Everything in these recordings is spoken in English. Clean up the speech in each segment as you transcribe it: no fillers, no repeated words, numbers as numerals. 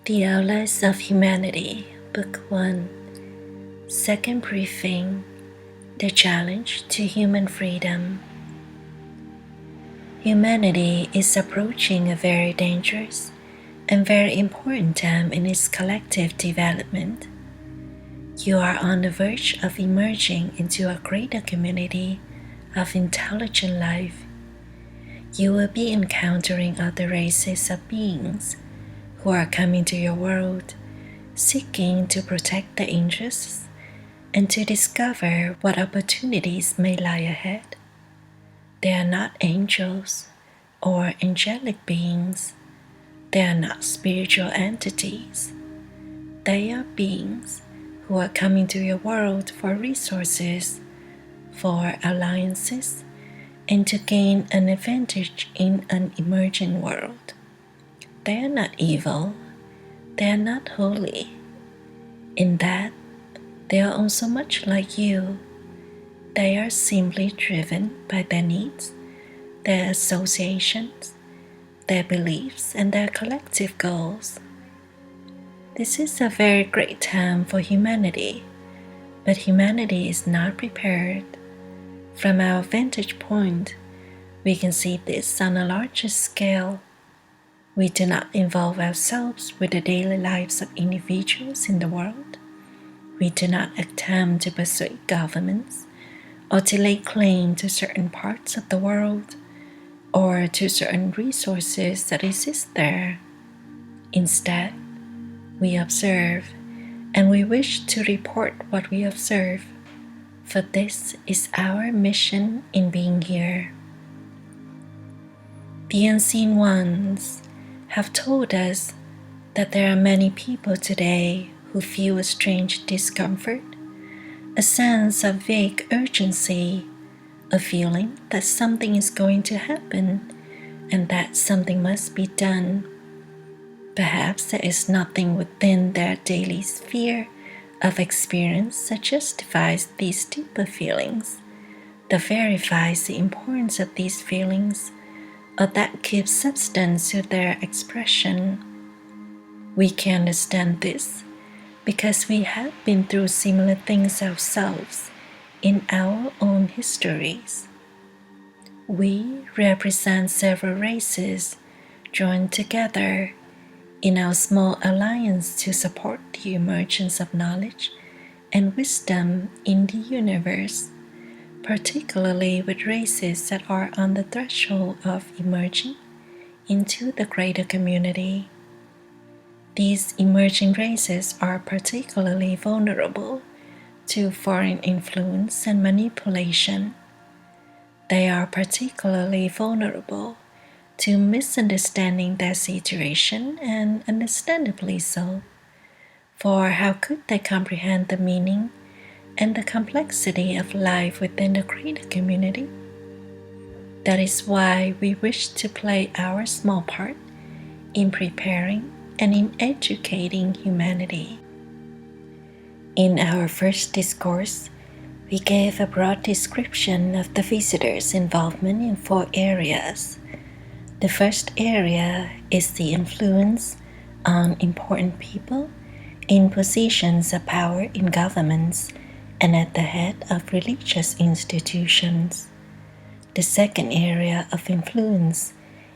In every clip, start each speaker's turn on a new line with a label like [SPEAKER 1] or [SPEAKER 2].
[SPEAKER 1] The Outlines of Humanity, Book 1, Second Briefing, The Challenge to Human Freedom. Humanity is approaching a very dangerous and very important time in its collective development. You are on the verge of emerging into a greater community of intelligent life. You will be encountering other races of beings who are coming to your world, seeking to protect the interests and to discover what opportunities may lie ahead. They are not angels or angelic beings. They are not spiritual entities. They are beings who are coming to your world for resources, for alliances, and to gain an advantage in an emerging world. They are not evil. They are not holy. In that, they are also much like you. They are simply driven by their needs, their associations, their beliefs, and their collective goals. This is a very great time for humanity, but humanity is not prepared. From our vantage point, we can see this on a larger scale. We do not involve ourselves with the daily lives of individuals in the world. We do not attempt to persuade governments or to lay claim to certain parts of the world or to certain resources that exist there. Instead, we observe, and we wish to report what we observe, for this is our mission in being here. The unseen ones have told us that there are many people today who feel a strange discomfort, a sense of vague urgency, a feeling that something is going to happen and that something must be done. Perhaps there is nothing within their daily sphere of experience that justifies these deeper feelings, that verifies the importance of these feelings, or that gives substance to their expression. We can understand this because we have been through similar things ourselves in our own histories. We represent several races joined together in our small alliance to support the emergence of knowledge and wisdom in the universe, particularly with races that are on the threshold of emerging into the greater community. These emerging races are particularly vulnerable to foreign influence and manipulation. They are particularly vulnerable to misunderstanding their situation, and understandably so, for how could they comprehend the meaning and the complexity of life within the greater community? That is why we wish to play our small part in preparing and in educating humanity. In our first discourse, we gave a broad description of the visitors' involvement in 4 areas. The first area is the influence on important people in positions of power in governments and at the head of religious institutions. The second area of influence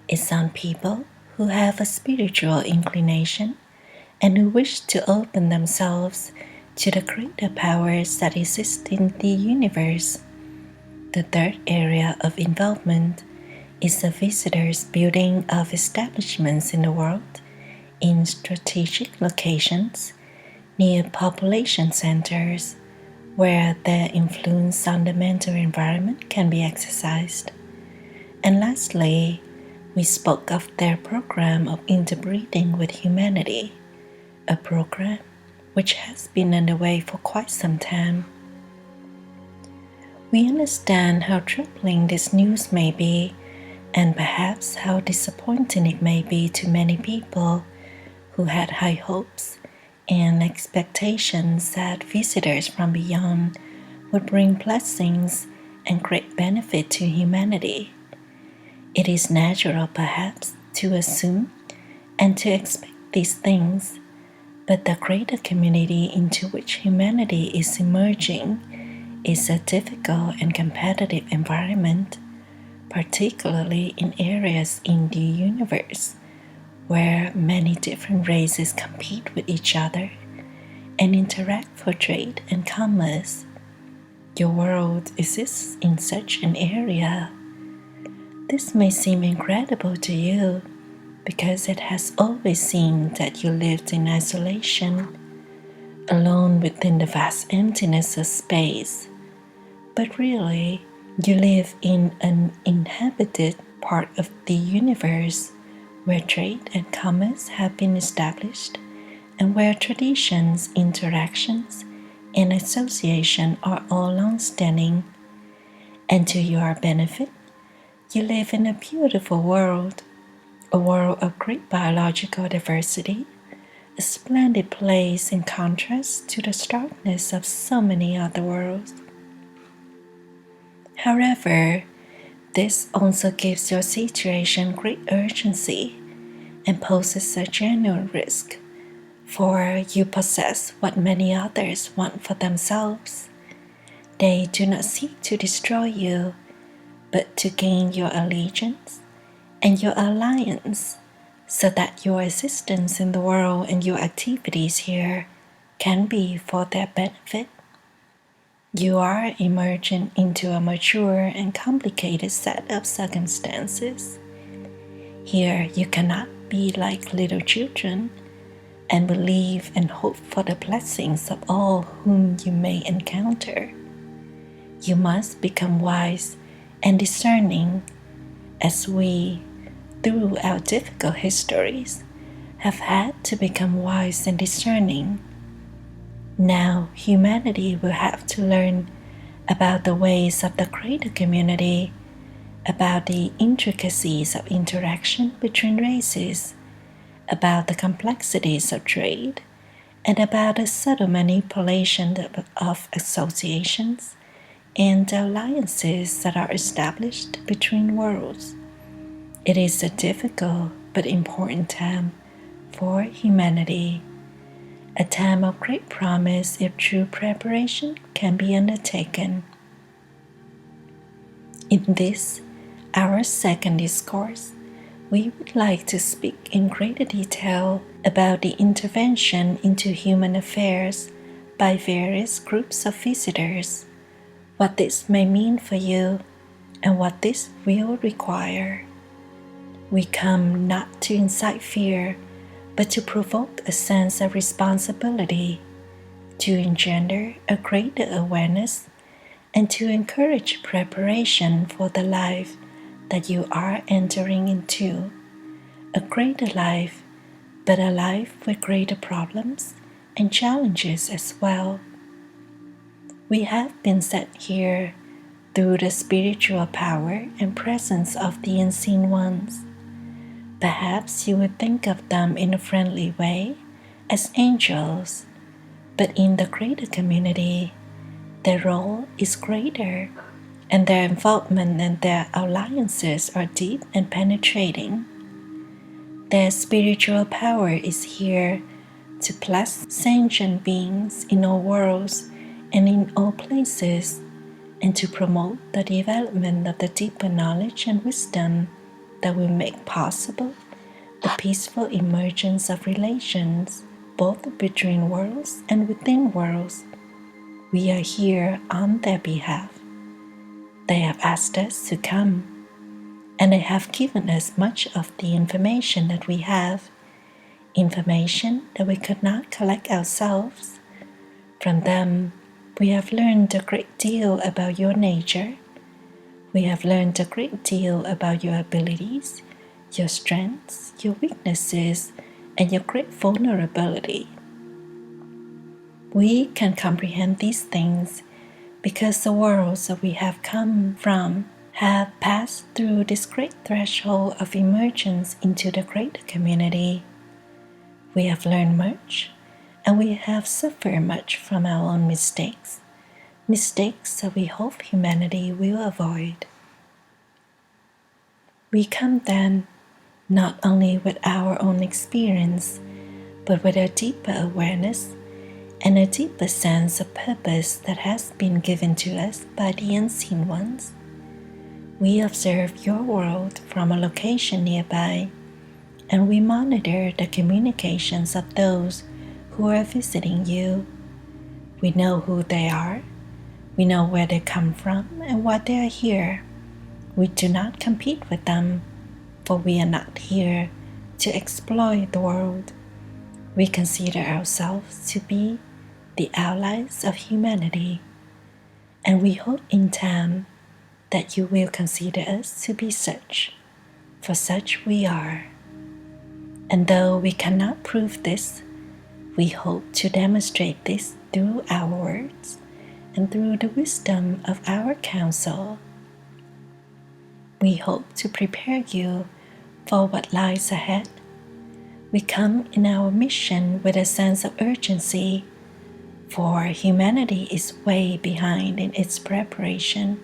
[SPEAKER 1] is on people who have a spiritual inclination and who wish to open themselves to the greater powers that exist in the universe. The third area of involvement is the visitors' building of establishments in the world in strategic locations near population centers where their influence on the mental environment can be exercised. And lastly, we spoke of their program of interbreeding with humanity, a program which has been underway for quite some time. We understand how troubling this news may be, and perhaps how disappointing it may be to many people who had high hopes and expectations that visitors from beyond would bring blessings and great benefit to humanity. It is natural, perhaps, to assume and to expect these things But the greater community into which humanity is emerging is a difficult and competitive environment, particularly in areas in the universe where many different races compete with each other and interact for trade and commerce. Your world exists in such an area. This may seem incredible to you because it has always seemed that you lived in isolation, alone within the vast emptiness of space. But really, you live in an inhabited part of the universe where trade and commerce have been established and where traditions, interactions, and association are all long-standing. And to your benefit, you live in a beautiful world, a world of great biological diversity, a splendid place in contrast to the starkness of so many other worlds. However, this also gives your situation great urgency and poses a genuine risk, for you possess what many others want for themselves. They do not seek to destroy you, but to gain your allegiance and your alliance, so that your existence in the world and your activities here can be for their benefit. You are emerging into a mature and complicated set of circumstances. Here you cannot be like little children and believe and hope for the blessings of all whom you may encounter. You must become wise and discerning, as we, through our difficult histories, have had to become wise and discerning. Now humanity will have to learn about the ways of the greater community, about the intricacies of interaction between races, about the complexities of trade, and about the subtle manipulation of associations and alliances that are established between worlds. It is a difficult but important time for humanity, a time of great promise if true preparation can be undertaken. In this, our second discourse, we would like to speak in greater detail about the intervention into human affairs by various groups of visitors, what this may mean for you, and what this will require. We come not to incite fear, but to provoke a sense of responsibility, to engender a greater awareness, and to encourage preparation for the life that you are entering into, a greater life, but a life with greater problems and challenges as well. We have been set here through the spiritual power and presence of the unseen ones. Perhaps you would think of them in a friendly way as angels, but in the greater community, their role is greater, and their involvement and their alliances are deep and penetrating. Their spiritual power is here to bless sentient beings in all worlds and in all places, and to promote the development of the deeper knowledge and wisdom that will make possible the peaceful emergence of relations, both between worlds and within worlds. We are here on their behalf. They have asked us to come, and they have given us much of the information that we have, information that we could not collect ourselves. From them, we have learned a great deal about your nature. We have learned a great deal about your abilities, your strengths, your weaknesses, and your great vulnerability. We can comprehend these things because the worlds that we have come from have passed through this great threshold of emergence into the greater community. We have learned much, and we have suffered much from our own mistakes that we hope humanity will avoid. We come then not only with our own experience, but with a deeper awareness and a deeper sense of purpose that has been given to us by the unseen ones. We observe your world from a location nearby, and we monitor the communications of those who are visiting you. We know who they are, we know where they come from and why they are here. We do not compete with them, for we are not here to exploit the world. We consider ourselves to be the allies of humanity, and we hope in time that you will consider us to be such, for such we are. And though we cannot prove this, we hope to demonstrate this through our words and through the wisdom of our counsel. We hope to prepare you for what lies ahead. We come in our mission with a sense of urgency, for humanity is way behind in its preparation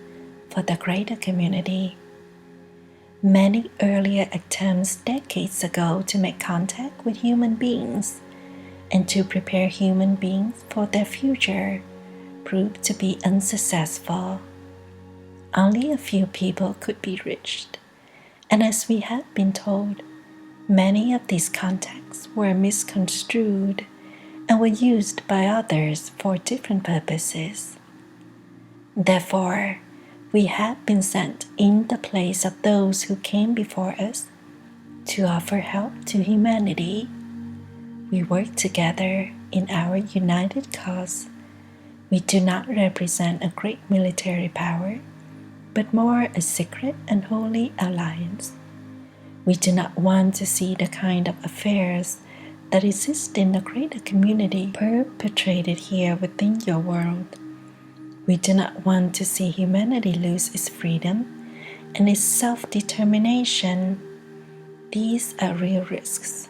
[SPEAKER 1] for the greater community. Many earlier attempts decades ago to make contact with human beings and to prepare human beings for their future proved to be unsuccessful. Only a few people could be reached, and as we have been told, many of these contacts were misconstrued and were used by others for different purposes. Therefore, we have been sent in the place of those who came before us to offer help to humanity. We work together in our united cause. We do not represent a great military power, but more a secret and holy alliance. We do not want to see the kind of affairs that exist in the greater community perpetrated here within your world. We do not want to see humanity lose its freedom and its self-determination. These are real risks.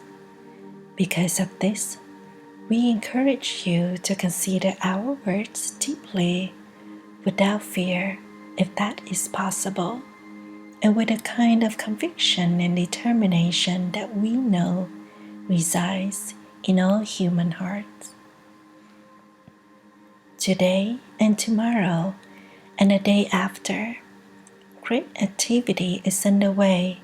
[SPEAKER 1] Because of this, we encourage you to consider our words deeply, without fear, if that is possible, and with a kind of conviction and determination that we know resides in all human hearts. Today and tomorrow and the day after, great activity is underway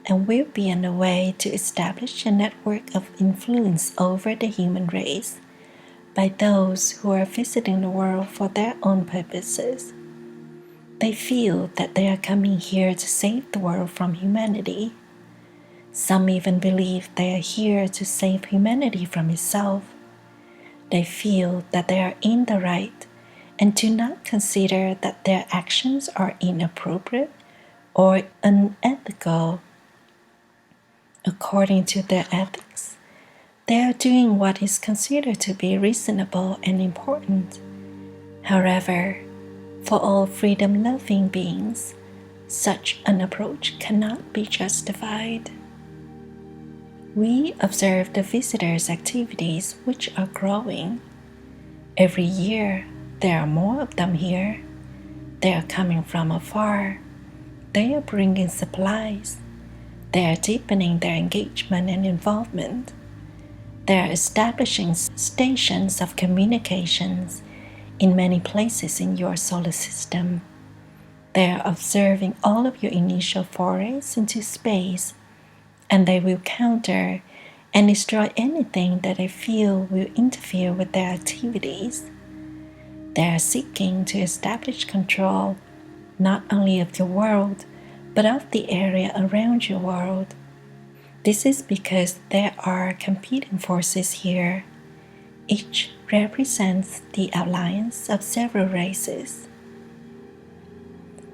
[SPEAKER 1] and will be underway to establish a network of influence over the human race by those who are visiting the world for their own purposes. They feel that they are coming here to save the world from humanity. Some even believe they are here to save humanity from itself. They feel that they are in the right and do not consider that their actions are inappropriate or unethical. According to their ethics, they are doing what is considered to be reasonable and important. However, for all freedom-loving beings, such an approach cannot be justified. We observe the visitors' activities, which are growing. Every year, there are more of them here. They are coming from afar. They are bringing supplies. They are deepening their engagement and involvement. They are establishing stations of communications in many places in your solar system. They are observing all of your initial forays into space, and they will counter and destroy anything that they feel will interfere with their activities. They are seeking to establish control not only of your world, but of the area around your world. This is because there are competing forces here. Each represents the alliance of several races.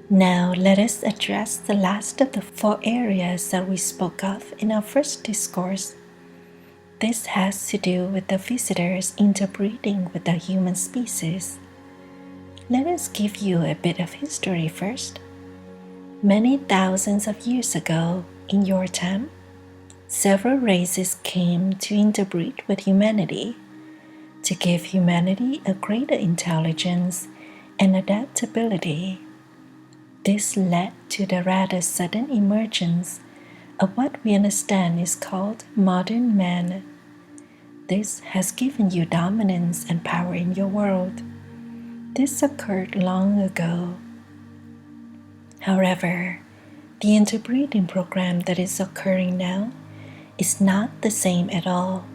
[SPEAKER 1] Now let us address the last of the 4 areas that we spoke of in our first discourse. This has to do with the visitors interbreeding with the human species. Let us give you a bit of history first. Many thousands of years ago, in your time, several races came to interbreed with humanity, to give humanity a greater intelligence and adaptability. This led to the rather sudden emergence of what we understand is called modern man. This has given you dominance and power in your world. This occurred long ago. However, the interbreeding program that is occurring now is not the same at all.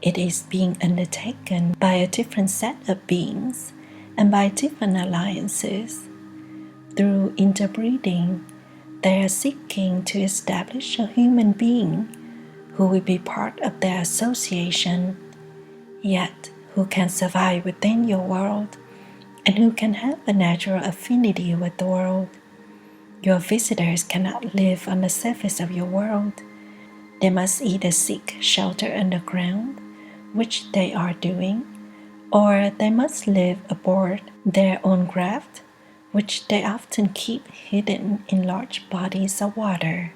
[SPEAKER 1] It is being undertaken by a different set of beings and by different alliances. Through interbreeding, they are seeking to establish a human being who will be part of their association, yet who can survive within your world and who can have a natural affinity with the world. Your visitors cannot live on the surface of your world. They must either seek shelter underground, which they are doing, or they must live aboard their own craft, which they often keep hidden in large bodies of water.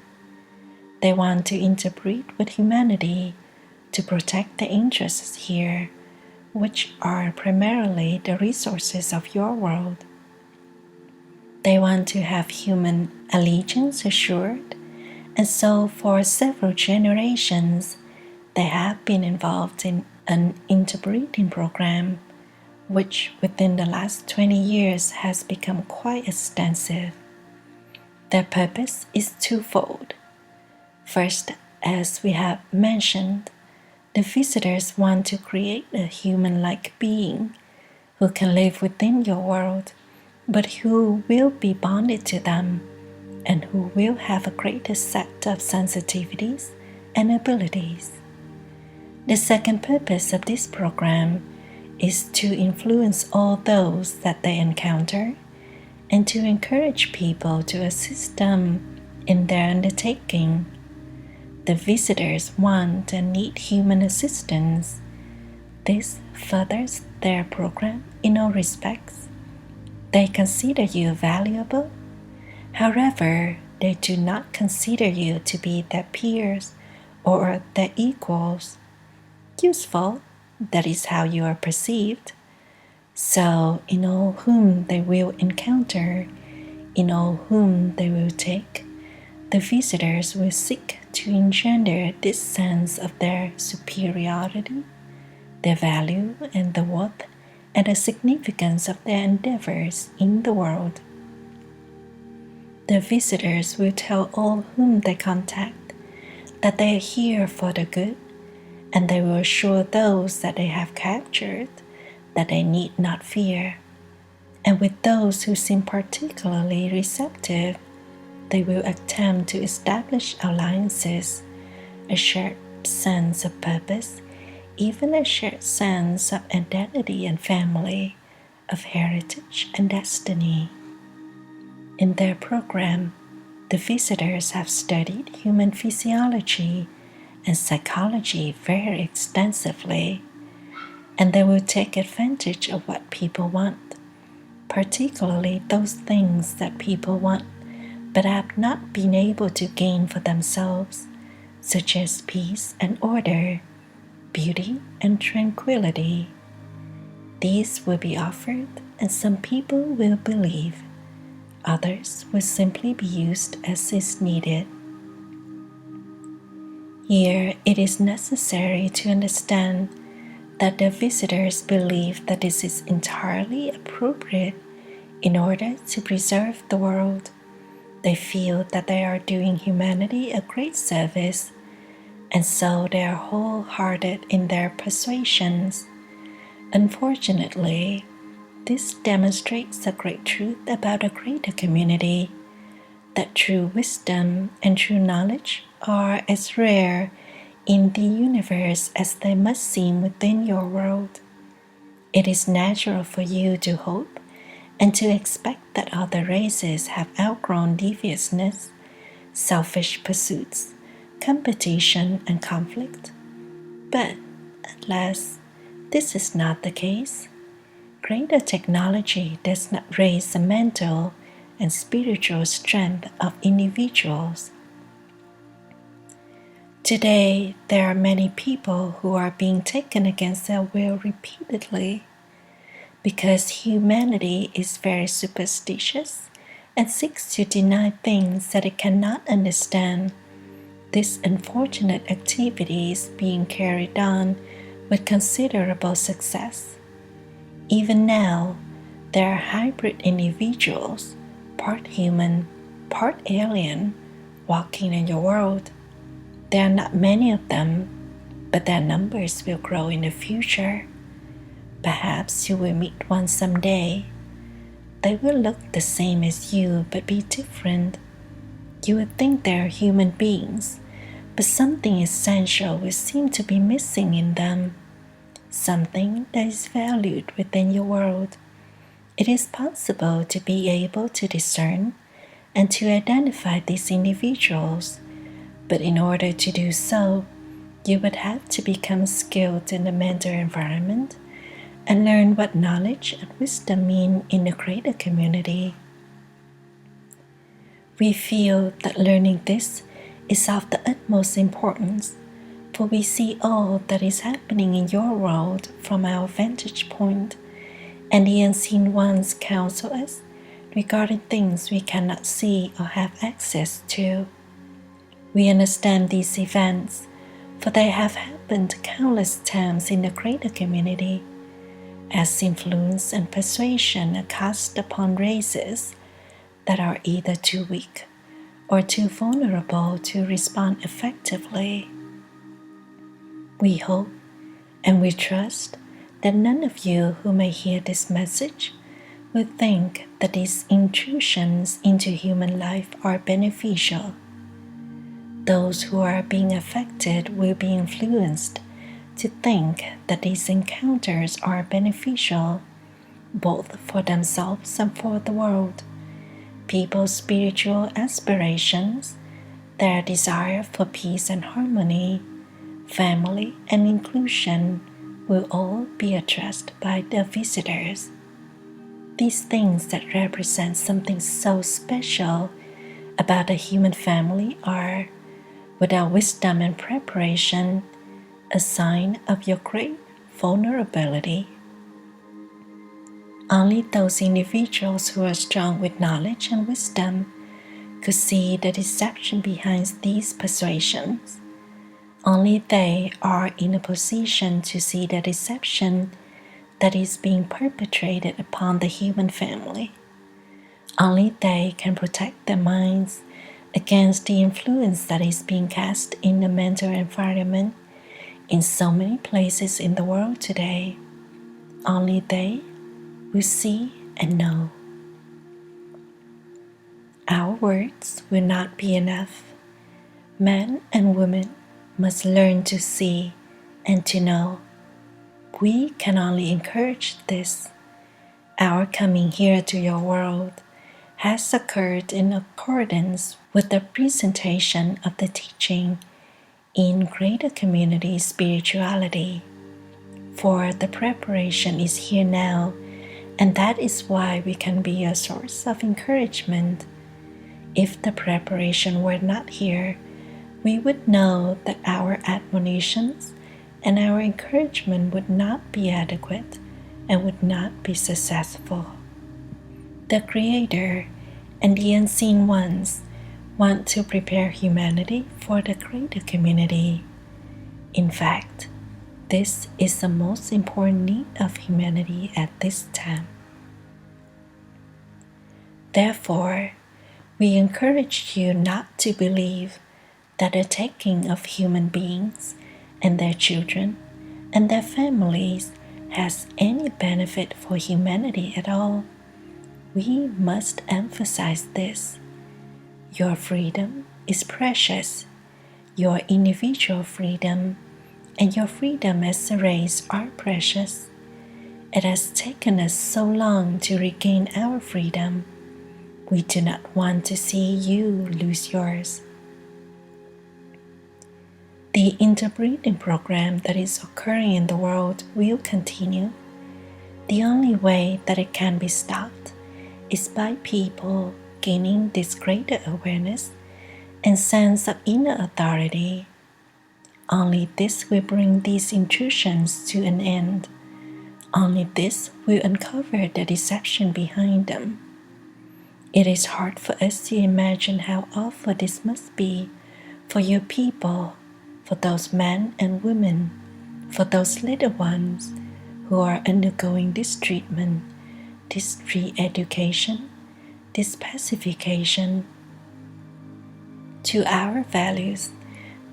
[SPEAKER 1] They want to interbreed with humanity to protect the interests here, which are primarily the resources of your world. They want to have human allegiance assured, and so for several generations, they have been involved in an interbreeding program, which within the last 20 years has become quite extensive. Their purpose is twofold. First, as we have mentioned, the visitors want to create a human-like being who can live within your world, but who will be bonded to them and who will have a greater set of sensitivities and abilities. The second purpose of this program is to influence all those that they encounter and to encourage people to assist them in their undertaking. The visitors want and need human assistance. This furthers their program in all respects. They consider you valuable. However, they do not consider you to be their peers or their equals. Useful, that is how you are perceived. So, in all whom they will encounter, in all whom they will take, the visitors will seek to engender this sense of their superiority, their value, and the worth and the significance of their endeavors in the world. The visitors will tell all whom they contact that they are here for the good, and they will assure those that they have captured that they need not fear. And with those who seem particularly receptive, they will attempt to establish alliances, a shared sense of purpose, even a shared sense of identity and family, of heritage and destiny. In their program, the visitors have studied human physiology and psychology very extensively, and they will take advantage of what people want, particularly those things that people want but have not been able to gain for themselves, such as peace and order, beauty and tranquility. These will be offered, and some people will believe. Others will simply be used as is needed. Here, it is necessary to understand that the visitors believe that this is entirely appropriate in order to preserve the world. They feel that they are doing humanity a great service, and so they are wholehearted in their persuasions. Unfortunately, this demonstrates a great truth about a greater community, that true wisdom and true knowledge are as rare in the universe as they must seem within your world. It is natural for you to hope and to expect that other races have outgrown deviousness, selfish pursuits, competition, and conflict. But, alas, this is not the case. Greater technology does not raise the mental and spiritual strength of individuals. Today, there are many people who are being taken against their will repeatedly because humanity is very superstitious and seeks to deny things that it cannot understand. This unfortunate activity is being carried on with considerable success. Even now, there are hybrid individuals, part human, part alien, walking in your world. There are not many of them, but their numbers will grow in the future. Perhaps you will meet one someday. They will look the same as you but be different. You would think they are human beings, but something essential will seem to be missing in them, something that is valued within your world. It is possible to be able to discern and to identify these individuals, but in order to do so, you would have to become skilled in the mental environment and learn what knowledge and wisdom mean in the greater community. We feel that learning this is of the utmost importance, for we see all that is happening in your world from our vantage point, and the unseen ones counsel us regarding things we cannot see or have access to. We understand these events, for they have happened countless times in the greater community, as influence and persuasion are cast upon races that are either too weak or too vulnerable to respond effectively. We hope and we trust that none of you who may hear this message will think that these intrusions into human life are beneficial. Those who are being affected will be influenced to think that these encounters are beneficial, both for themselves and for the world. People's spiritual aspirations, their desire for peace and harmony, family and inclusion will all be addressed by the visitors. These things that represent something so special about the human family are, without wisdom and preparation, a sign of your great vulnerability. Only those individuals who are strong with knowledge and wisdom could see the deception behind these persuasions. Only they are in a position to see the deception that is being perpetrated upon the human family. Only they can protect their minds against the influence that is being cast in the mental environment in so many places in the world today. Only they will see and know. Our words will not be enough. Men and women must learn to see and to know. We can only encourage this. Our coming here to your world has occurred in accordance with the presentation of the teaching in greater community spirituality. For the preparation is here now, and that is why we can be a source of encouragement. If the preparation were not here, we would know that our admonitions and our encouragement would not be adequate and would not be successful. The Creator and the unseen ones want to prepare humanity for the greater community. In fact, this is the most important need of humanity at this time. Therefore, we encourage you not to believe that the taking of human beings and their children and their families has any benefit for humanity at all. We must emphasize this. Your freedom is precious. Your individual freedom and your freedom as a race are precious. It has taken us so long to regain our freedom. We do not want to see you lose yours. The interbreeding program that is occurring in the world will continue. The only way that it can be stopped is by people gaining this greater awareness and sense of inner authority. Only this will bring these intrusions to an end. Only this will uncover the deception behind them. It is hard for us to imagine how awful this must be for your people, for those men and women For those little ones who are undergoing this treatment, this re-education, this pacification to our values,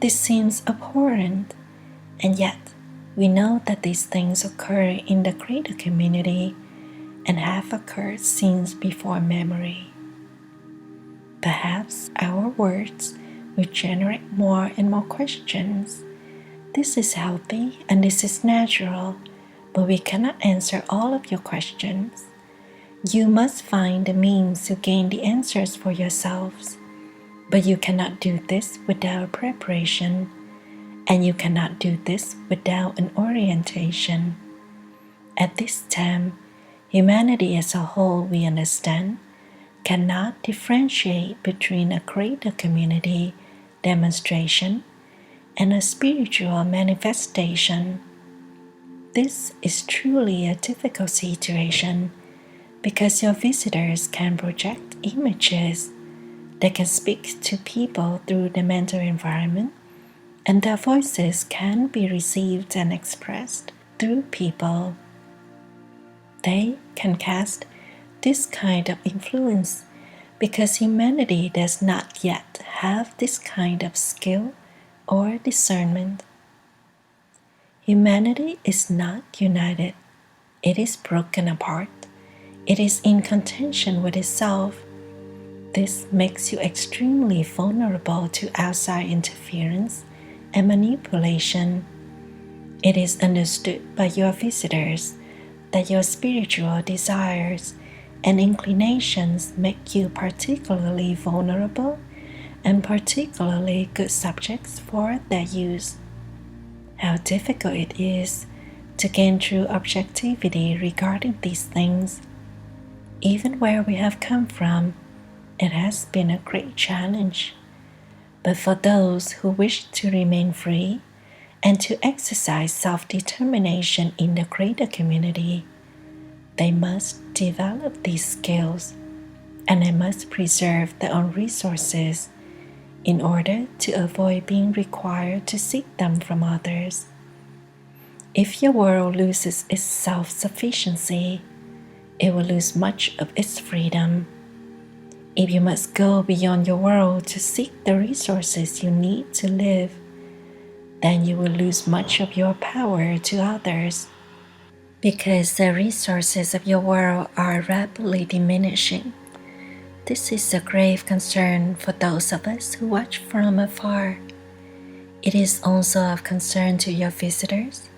[SPEAKER 1] this seems abhorrent, and yet we know that these things occur in the greater community and have occurred since before memory. Perhaps our words will generate more and more questions. This is healthy and this is natural, but we cannot answer all of your questions. You must find the means to gain the answers for yourselves, but you cannot do this without preparation, and you cannot do this without an orientation. At this time, humanity as a whole, we understand, cannot differentiate between a greater community demonstration and a spiritual manifestation. This is truly a difficult situation because your visitors can project images. They can speak to people through the mental environment, and their voices can be received and expressed through people. They can cast this kind of influence because humanity does not yet have this kind of skill or discernment. Humanity is not united. It is broken apart. It is in contention with itself. This makes you extremely vulnerable to outside interference and manipulation. It is understood by your visitors that your spiritual desires and inclinations make you particularly vulnerable and particularly good subjects for their use. How difficult it is to gain true objectivity regarding these things. Even where we have come from, it has been a great challenge. But for those who wish to remain free and to exercise self-determination in the greater community, they must develop these skills, and they must preserve their own resources in order to avoid being required to seek them from others. If your world loses its self-sufficiency, it will lose much of its freedom. If you must go beyond your world to seek the resources you need to live, then you will lose much of your power to others. Because the resources of your world are rapidly diminishing, this is a grave concern for those of us who watch from afar. It is also of concern to your visitors,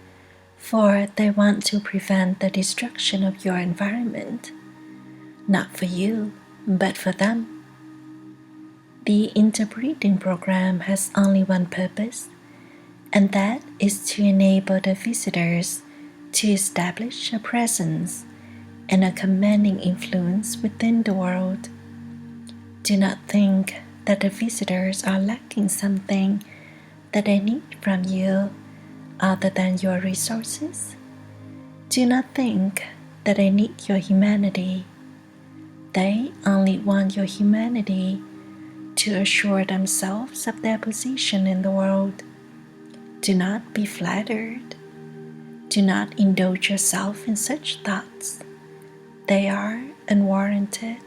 [SPEAKER 1] for they want to prevent the destruction of your environment, not for you, but for them. The interbreeding program has only one purpose, and that is to enable the visitors to establish a presence and a commanding influence within the world. Do not think that the visitors are lacking something that they need from you other than your resources. Do not think that they need your humanity. They only want your humanity to assure themselves of their position in the world. Do not be flattered. Do not indulge yourself in such thoughts. They are unwarranted.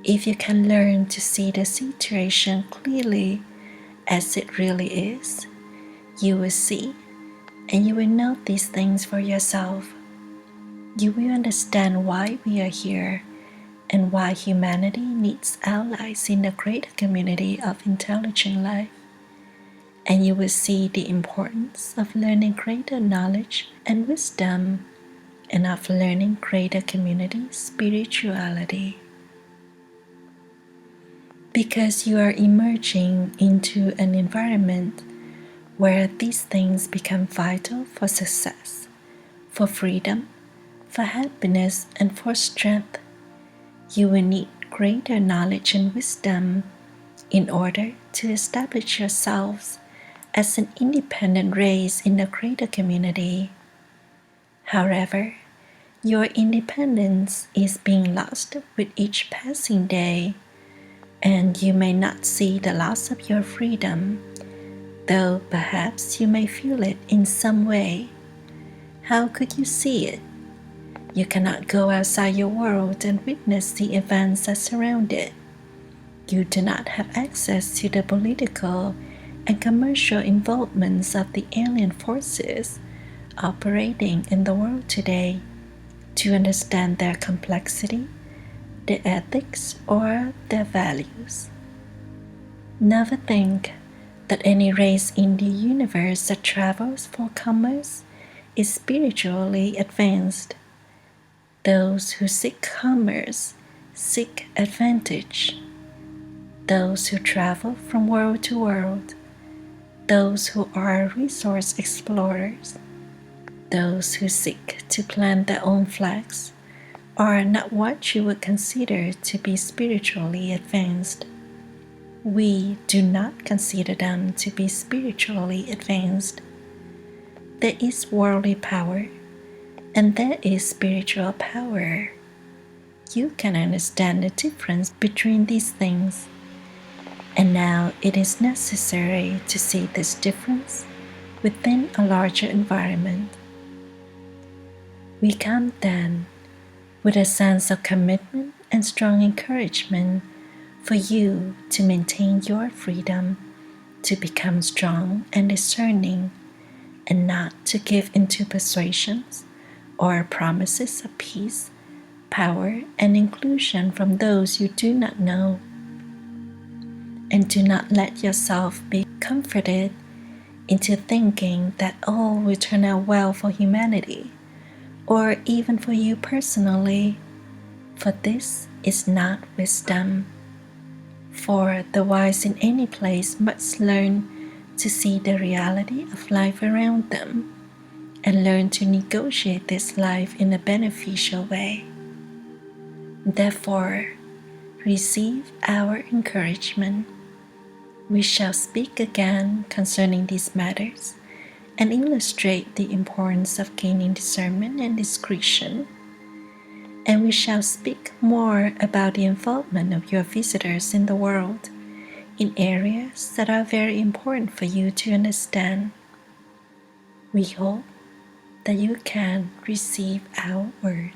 [SPEAKER 1] If you can learn to see the situation clearly as it really is, you will see and you will know these things for yourself. You will understand why we are here and why humanity needs allies in the greater community of intelligent life. And you will see the importance of learning greater knowledge and wisdom and of learning greater community spirituality. Because you are emerging into an environment where these things become vital for success, for freedom, for happiness, and for strength, you will need greater knowledge and wisdom in order to establish yourselves as an independent race in the greater community. However, your independence is being lost with each passing day, and you may not see the loss of your freedom, though perhaps you may feel it in some way. How could you see it? You cannot go outside your world and witness the events that surround it. You do not have access to the political and commercial involvements of the alien forces operating in the world today to understand their complexity, their ethics, or their values. Never think that any race in the universe that travels for commerce is spiritually advanced. Those who seek commerce seek advantage. Those who travel from world to world, those who are resource explorers, those who seek to plant their own flags, are not what you would consider to be spiritually advanced. We do not consider them to be spiritually advanced. There is worldly power, and there is spiritual power. You can understand the difference between these things. And now it is necessary to see this difference within a larger environment. We come then with a sense of commitment and strong encouragement for you to maintain your freedom, to become strong and discerning, and not to give into persuasions or promises of peace, power, and inclusion from those you do not know. And do not let yourself be comforted into thinking that all will turn out well for humanity, or even for you personally, for this is not wisdom. For the wise in any place must learn to see the reality of life around them and learn to negotiate this life in a beneficial way. Therefore, receive our encouragement. We shall speak again concerning these matters and illustrate the importance of gaining discernment and discretion. And we shall speak more about the involvement of your visitors in the world in areas that are very important for you to understand. We hope that you can receive our word.